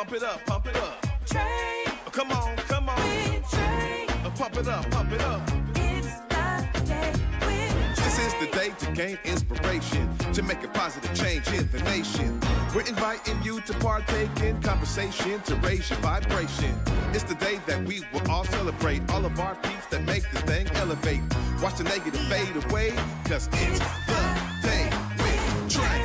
Pump it up, pump it up. Trae. Come on, come on. With Trae. Pump it up, pump it up. It's the day with Trae. This is the day to gain inspiration, to make a positive change in the nation. We're inviting you to partake in conversation, to raise your vibration. It's the day that we will all celebrate all of our peeps that make this thing elevate. Watch the negative fade away, cause it's the day with Trae.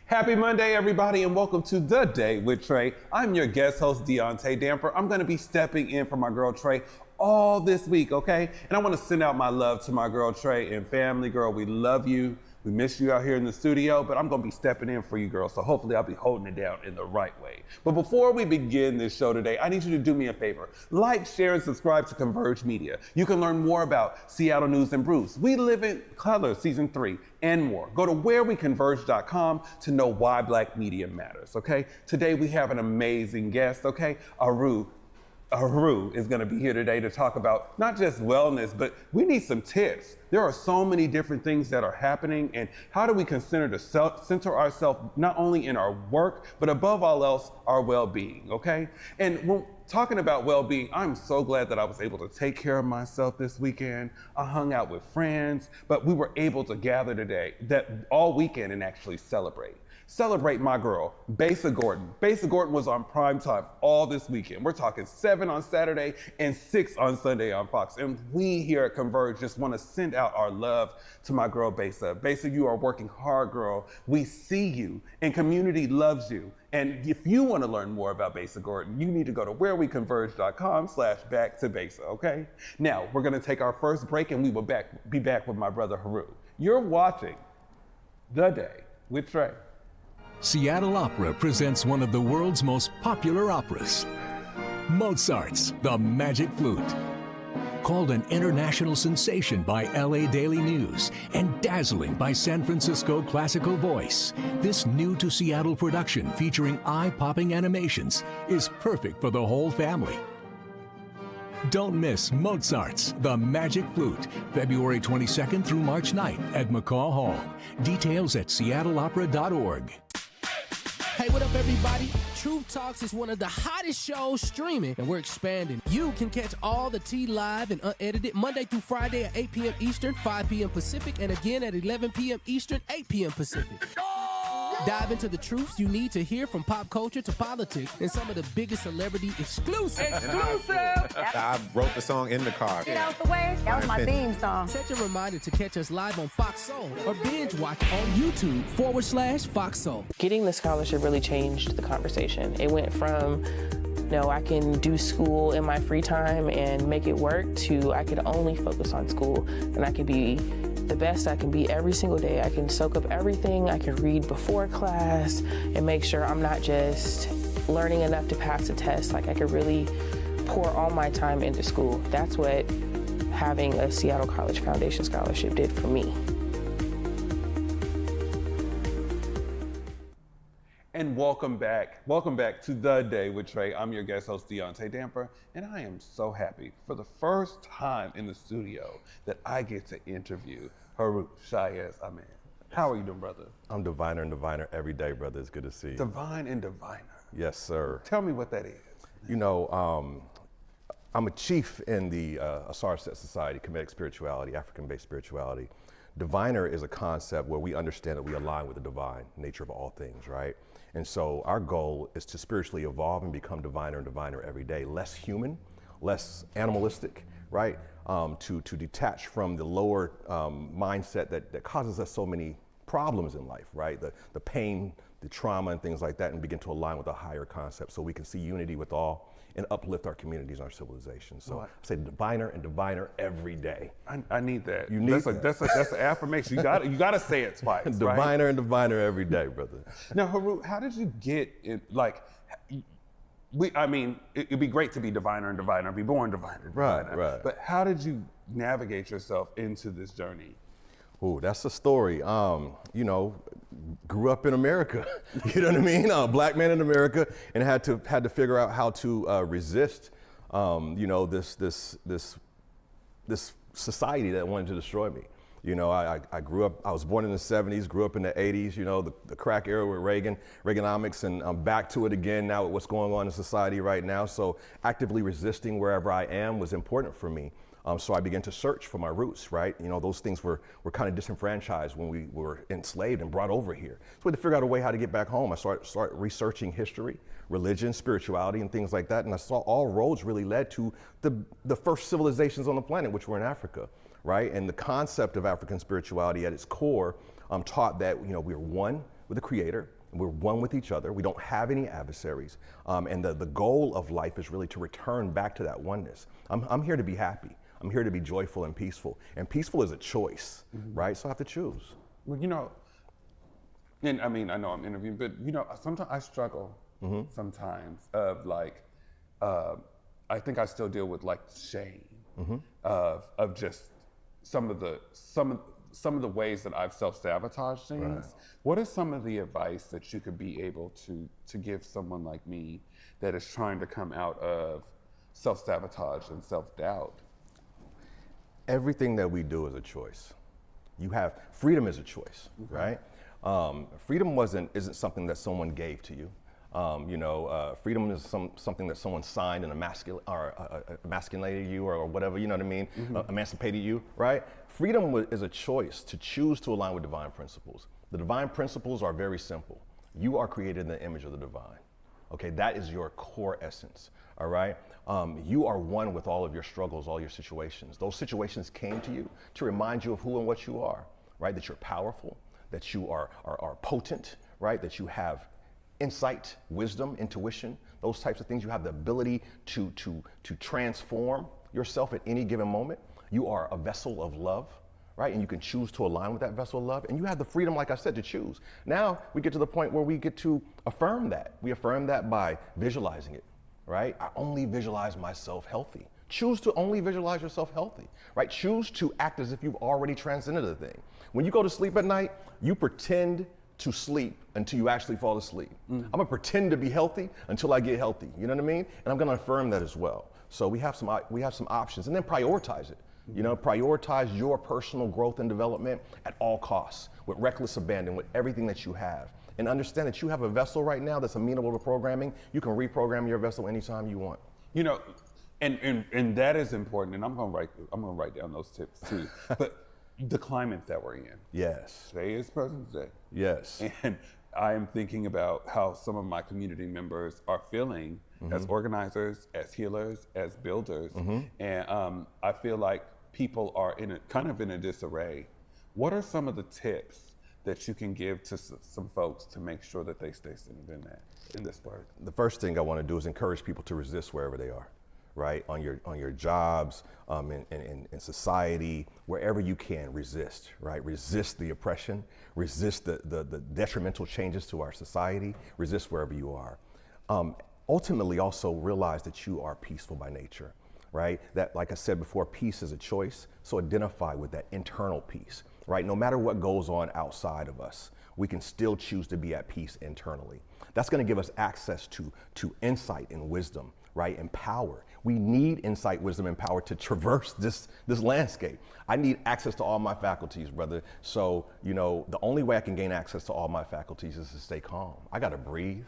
Happy Monday, everybody, and welcome to The Day with Trae. I'm your guest host, Deaunte Damper. I'm going to be stepping in for my girl, Trae, all this week, okay? And I want to send out my love to my girl, Trae, and family. Girl, we love you. We miss you out here in the studio, but I'm going to be stepping in for you, girl, so hopefully I'll be holding it down in the right way. But before we begin this show today, I need you to do me a favor. Like, share, and subscribe to Converge Media. You can learn more about Seattle News and Brews, We Live in Color Season 3, and more. Go to whereweconverge.com to know why Black media matters, okay? Today we have an amazing guest, okay? Heru is going to be here today to talk about not just wellness, but we need some tips. There are so many different things that are happening, and how do we consider to center ourselves not only in our work, but above all else, our well-being, okay? And when talking about well-being, I'm so glad that I was able to take care of myself this weekend. I hung out with friends, but we were able to gather today, all weekend, and actually celebrate. Celebrate my girl, Besa Gordon. Besa Gordon was on prime time all this weekend. We're talking 7 on Saturday and 6 on Sunday on Fox. And we here at Converge just want to send out our love to my girl, Besa. Besa, you are working hard, girl. We see you, and community loves you. And if you want to learn more about Besa Gordon, you need to go to whereweconverge.com/back-to-Besa, okay? Now, we're going to take our first break, and we will be back with my brother, Heru. You're watching The Day with Trae. Seattle Opera presents one of the world's most popular operas, Mozart's The Magic Flute. Called an international sensation by LA Daily News and dazzling by San Francisco Classical Voice, this new-to-Seattle production featuring eye-popping animations is perfect for the whole family. Don't miss Mozart's The Magic Flute, February 22nd through March 9th at McCaw Hall. Details at seattleopera.org. Hey, what up, everybody? Truth Talks is one of the hottest shows streaming, and we're expanding. You can catch all the tea live and unedited Monday through Friday at 8 p.m. Eastern, 5 p.m. Pacific, and again at 11 p.m. Eastern, 8 p.m. Pacific. Dive into the truths you need to hear, from pop culture to politics and some of the biggest celebrity exclusives. I wrote the song in the car. Get out the way. That was my theme song. Set your reminder to catch us live on Fox Soul or binge watch on YouTube/Fox Soul. Getting the scholarship really changed the conversation. It went from, no, I can do school in my free time and make it work, to I could only focus on school and I could be the best I can be every single day. I can soak up everything. I can read before class and make sure I'm not just learning enough to pass a test. Like, I could really pour all my time into school. That's what having a Seattle College Foundation scholarship did for me. And welcome back to The Day with Trae. I'm your guest host, Deaunte Damper, and I am so happy for the first time in the studio that I get to interview Heru TchaasAmen. How are you doing, brother? I'm diviner and diviner every day, brother. It's good to see you. Divine and diviner. Yes, sir. Tell me what that is. You know, I'm a chief in the Asar Set Society, Kemetic Spirituality, African-based spirituality. Diviner is a concept where we understand that we align with the divine nature of all things, right? And so our goal is to spiritually evolve and become diviner and diviner every day, less human, less animalistic, right? To detach from the lower mindset that causes us so many problems in life, right? The pain, the trauma and things like that, and begin to align with a higher concept so we can see unity with all and uplift our communities and our civilization. So I say diviner and diviner every day. I need that. You need that's an affirmation. You got to say it twice. Diviner right? and diviner every day, brother. Now, Heru, how did you get in, like, it'd be great to be diviner and diviner, be born diviner and diviner. Right. But how did you navigate yourself into this journey? Oh, that's a story. You know, grew up in America. You know what I mean? Black man in America, and had to figure out how to resist, you know, this society that wanted to destroy me. You know, I grew up, I was born in the 70s, grew up in the 80s, you know, the crack era with Reaganomics, and I'm back to it again now with what's going on in society right now. So actively resisting wherever I am was important for me. So I began to search for my roots, right? You know, those things were kind of disenfranchised when we were enslaved and brought over here. So we had to figure out a way how to get back home. I started researching history, religion, spirituality, and things like that. And I saw all roads really led to the first civilizations on the planet, which were in Africa, right? And the concept of African spirituality at its core taught that, you know, we're one with the Creator, and we're one with each other. We don't have any adversaries. And the goal of life is really to return back to that oneness. I'm here to be happy. I'm here to be joyful and peaceful. And peaceful is a choice, right? So I have to choose. Well, you know, and I mean, I know I'm interviewing, but you know, sometimes I struggle sometimes of like, I think I still deal with like shame of just some of the ways that I've self-sabotaged things. Right. What is some of the advice that you could be able to give someone like me that is trying to come out of self-sabotage and self-doubt? Everything that we do is a choice. Freedom is a choice, right? Freedom isn't something that someone gave to you. Freedom is something that someone signed and emasculated you or whatever, you know what I mean? Emancipated you, right? Freedom is a choice to choose to align with divine principles. The divine principles are very simple. You are created in the image of the divine. Okay, that is your core essence, all right? You are one with all of your struggles, all your situations. Those situations came to you to remind you of who and what you are, right? That you're powerful, that you are potent, right? That you have insight, wisdom, intuition, those types of things. You have the ability to transform yourself at any given moment. You are a vessel of love, right? And you can choose to align with that vessel of love. And you have the freedom, like I said, to choose. Now we get to the point where we get to affirm that. We affirm that by visualizing it, right? I only visualize myself healthy. Choose to only visualize yourself healthy, right? Choose to act as if you've already transcended the thing. When you go to sleep at night, you pretend to sleep until you actually fall asleep. I'm gonna pretend to be healthy until I get healthy. You know what I mean? And I'm gonna affirm that as well. So we have some options, and then prioritize it. You know, prioritize your personal growth and development at all costs, with reckless abandon, with everything that you have. And understand that you have a vessel right now that's amenable to programming. You can reprogram your vessel anytime you want. You know, and that is important. And I'm gonna write down those tips too. But the climate that we're in. Yes. Today is President's Day. Yes. And I am thinking about how some of my community members are feeling as organizers, as healers, as builders. And I feel like people are kind of in a disarray. What are some of the tips that you can give to some folks to make sure that they stay centered in this work? The first thing I want to do is encourage people to resist wherever they are, right? On your jobs, in society, wherever you can, resist, right? Resist the oppression, resist the detrimental changes to our society, resist wherever you are. Ultimately, also realize that you are peaceful by nature, right? That, like I said before, peace is a choice, so identify with that internal peace, right? No matter what goes on outside of us, we can still choose to be at peace internally. That's gonna give us access to insight and wisdom, right? And power. We need insight, wisdom, and power to traverse this landscape. I need access to all my faculties, brother. So, you know, the only way I can gain access to all my faculties is to stay calm. I gotta breathe.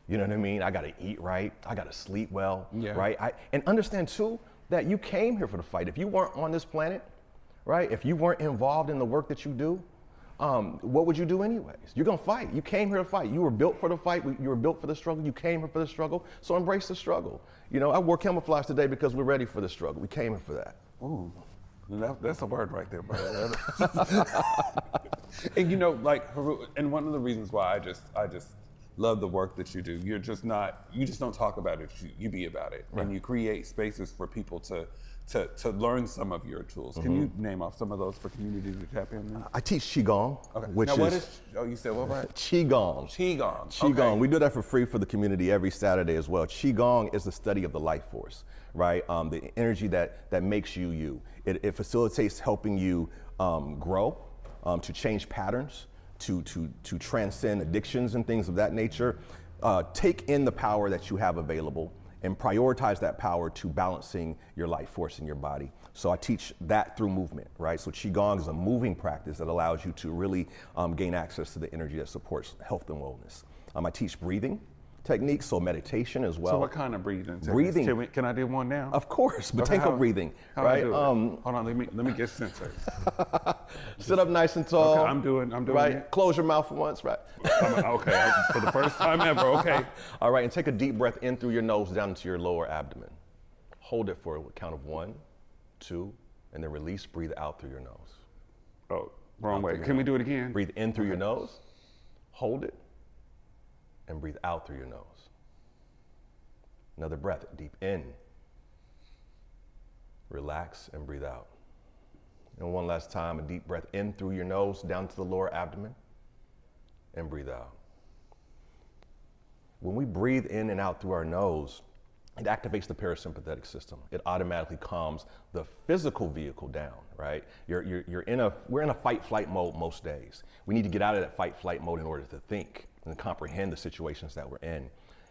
You know what I mean? I gotta eat right. I gotta sleep well, right? And understand too, that you came here for the fight. If you weren't on this planet, right? If you weren't involved in the work that you do, what would you do anyways? You're gonna fight. You came here to fight. You were built for the fight. You were built for the struggle. You came here for the struggle. So embrace the struggle. You know, I wore camouflage today because we're ready for the struggle. We came here for that. Ooh, that's a word right there, brother. And you know, like, Heru, and one of the reasons why I just love the work that you do. You just don't talk about it. You be about it, right. And you create spaces for people to learn some of your tools. Can you name off some of those for community to tap in? I teach Qigong, which now, what is, you said what, right? Qigong. Qigong. Qigong. Okay. We do that for free for the community every Saturday as well. Qigong is the study of the life force, right? The energy that makes you you. It facilitates helping you grow, to change patterns, to transcend addictions and things of that nature. Take in the power that you have available and prioritize that power to balancing your life force in your body. So I teach that through movement, right? So Qigong is a moving practice that allows you to really gain access to the energy that supports health and wellness. I teach breathing techniques, so meditation as well. So what kind of breathing techniques? Breathing. Can I do one now? Of course, botanical breathing, how right? I do it? Hold on, let me get centered. Sit up nice and tall. Okay, I'm doing right? it. Close your mouth once, right? Okay, for the first time ever, okay. All right, and take a deep breath in through your nose down into your lower abdomen. Hold it for a count of 1, 2, and then release, breathe out through your nose. Oh, wrong way. Can we do it again? Breathe in through your nose, hold it, and breathe out through your nose. Another breath, deep in. Relax and breathe out. And one last time, a deep breath in through your nose, down to the lower abdomen, and breathe out. When we breathe in and out through our nose, it activates the parasympathetic system. It automatically calms the physical vehicle down, right? We're in a fight-flight mode most days. We need to get out of that fight-flight mode in order to think and comprehend the situations that we're in.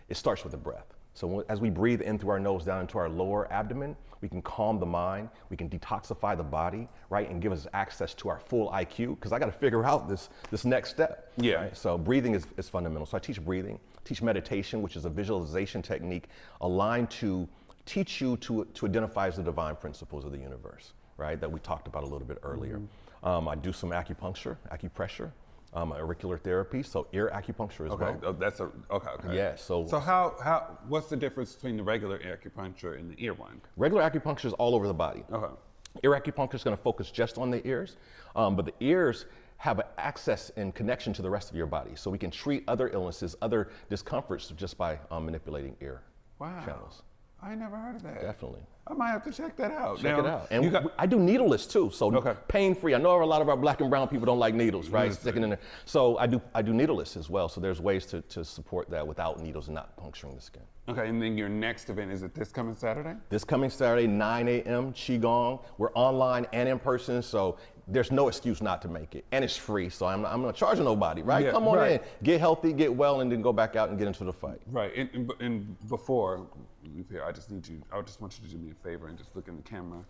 It starts with the breath. So as we breathe in through our nose down into our lower abdomen, we can calm the mind, we can detoxify the body, right? And give us access to our full IQ, because I got to figure out this next step. Yeah. Right? So breathing is fundamental. So I teach breathing, teach meditation, which is a visualization technique aligned to teach you to identify the divine principles of the universe, right? That we talked about a little bit earlier. I do some acupuncture, acupressure, auricular therapy, so ear acupuncture as well. Oh, that's okay. Yeah, so how what's the difference between the regular acupuncture and the ear one? Regular acupuncture is all over the body. Okay. Ear acupuncture is going to focus just on the ears, but the ears have access and connection to the rest of your body, so we can treat other illnesses, other discomforts just by manipulating ear channels. I never heard of that. Definitely. I might have to check that out. Check it out. And I do needleless too, so pain-free. I know a lot of our black and brown people don't like needles, right? Sticking in there. So I do needleless as well. So there's ways to support that without needles and not puncturing the skin. Okay, and then your next event, is it this coming Saturday? This coming Saturday, 9 a.m., Qigong. We're online and in person, so there's no excuse not to make it. And it's free, so I'm not charging nobody, right? Yeah, Come on in, get healthy, get well, and then go back out and get into the fight. Right, and before we leave here, I just want you to do me a favor and just look in the camera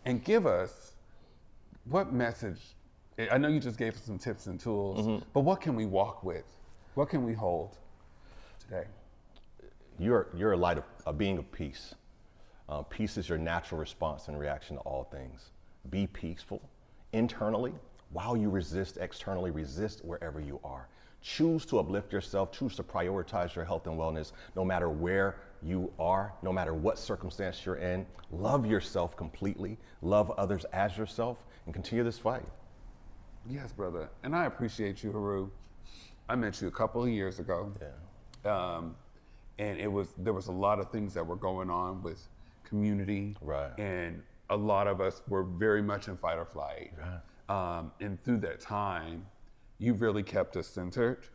and give us what message. I know you just gave us some tips and tools, but what can we walk with? What can we hold today? You're a light a being of peace. Peace is your natural response and reaction to all things. Be peaceful internally while you resist externally. Resist wherever you are. Choose to uplift yourself. Choose to prioritize your health and wellness no matter where you are, no matter what circumstance you're in. Love yourself completely. Love others as yourself, and continue this fight. Yes, brother. And I appreciate you, Heru. I met you a couple of years ago. Yeah. And there was a lot of things that were going on with community. Right. And a lot of us were very much in fight or flight. Right. And through that time, you really kept us centered.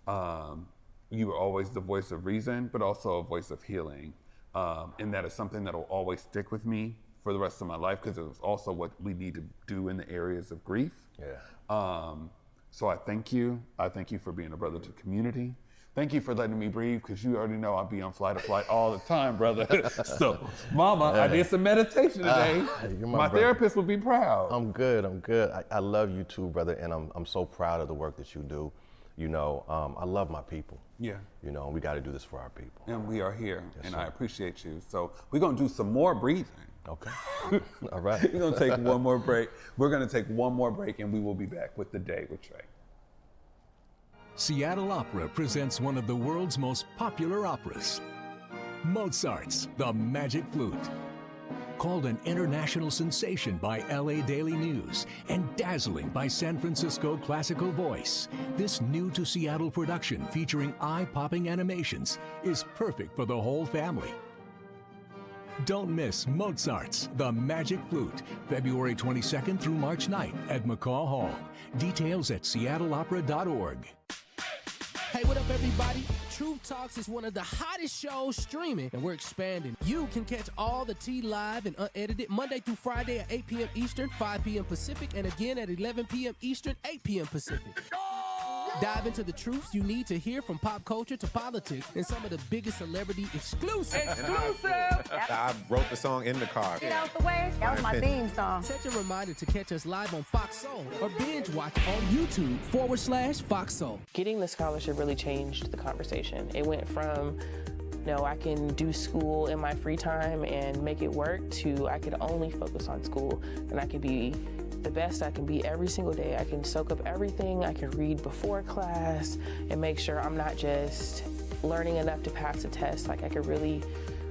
You were always the voice of reason, but also a voice of healing. And that is something that will always stick with me for the rest of my life, because it was also what we need to do in the areas of grief. Yeah. So I thank you. I thank you for being a brother to community. Thank you for letting me breathe, because you already know I'll be on flight or flight all the time, brother. So, Mama, I did some meditation today. My therapist would be proud. I'm good. I love you too, brother, and I'm so proud of the work that you do. You know, I love my people. Yeah. You know, we got to do this for our people. And we are here, and sir. I appreciate you. So we're going to do some more breathing. Okay. All right. We're going to take one more break. We're going to take one more break, and we will be back with The Day with Trae. Seattle Opera presents one of the world's most popular operas, Mozart's The Magic Flute. Called an international sensation by LA Daily News and dazzling by San Francisco Classical Voice, this new to Seattle production featuring eye-popping animations is perfect for the whole family. Don't miss Mozart's The Magic Flute, February 22nd through March 9th at McCaw Hall. Details at seattleopera.org. Hey, what up, everybody? Truth Talks is one of the hottest shows streaming, and we're expanding. You can catch all the tea live and unedited Monday through Friday at 8 p.m. Eastern, 5 p.m. Pacific, and again at 11 p.m. Eastern, 8 p.m. Pacific. Dive into the truths you need to hear from pop culture to politics and some of the biggest celebrity exclusives. I wrote the song in the car. Get out the way. That was my theme song. Set your reminder to catch us live on Fox Soul or binge watch on YouTube/Fox Soul. Getting the scholarship really changed the conversation. It went from, no, I can do school in my free time and make it work, to I could only focus on school and I can be the best I can be every single day. I can soak up everything. I can read before class and make sure I'm not just learning enough to pass a test. Like, I could really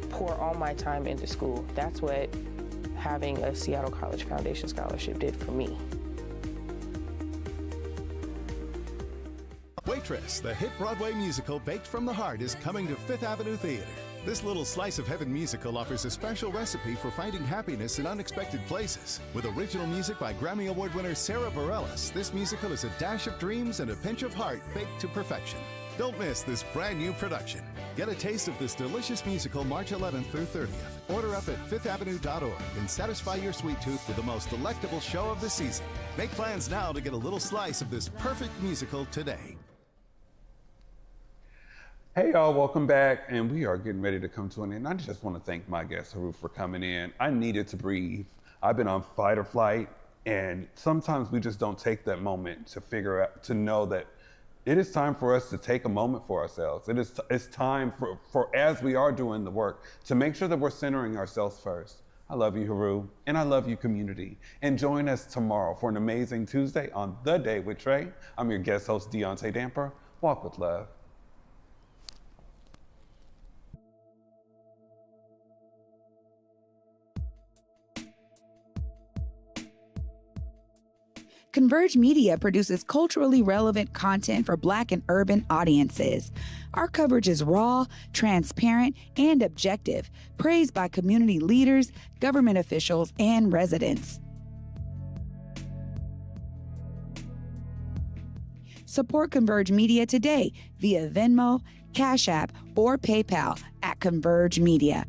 pour all my time into school. That's what having a Seattle College Foundation Scholarship did for me. Waitress, the hit Broadway musical baked from the heart, is coming to Fifth Avenue Theater. This little slice of heaven musical offers a special recipe for finding happiness in unexpected places. With original music by Grammy Award winner Sarah Bareilles, this musical is a dash of dreams and a pinch of heart baked to perfection. Don't miss this brand new production. Get a taste of this delicious musical March 11th through 30th. Order up at fifthavenue.org and satisfy your sweet tooth with the most delectable show of the season. Make plans now to get a little slice of this perfect musical today. Hey y'all, welcome back, and we are getting ready to come to an end. I just want to thank my guest Heru for coming in. I needed to breathe. I've been on fight or flight, and sometimes we just don't take that moment to figure out, to know that it is time for us to take a moment for ourselves. It's time for as we are doing the work, to make sure that we're centering ourselves first. I love you, Heru, and I love you, community. And join us tomorrow for an amazing Tuesday on The Day with Trae. I'm your guest host, Deaunte Damper. Walk with love. Converge Media produces culturally relevant content for Black and urban audiences. Our coverage is raw, transparent, and objective, praised by community leaders, government officials, and residents. Support Converge Media today via Venmo, Cash App, or PayPal at Converge Media.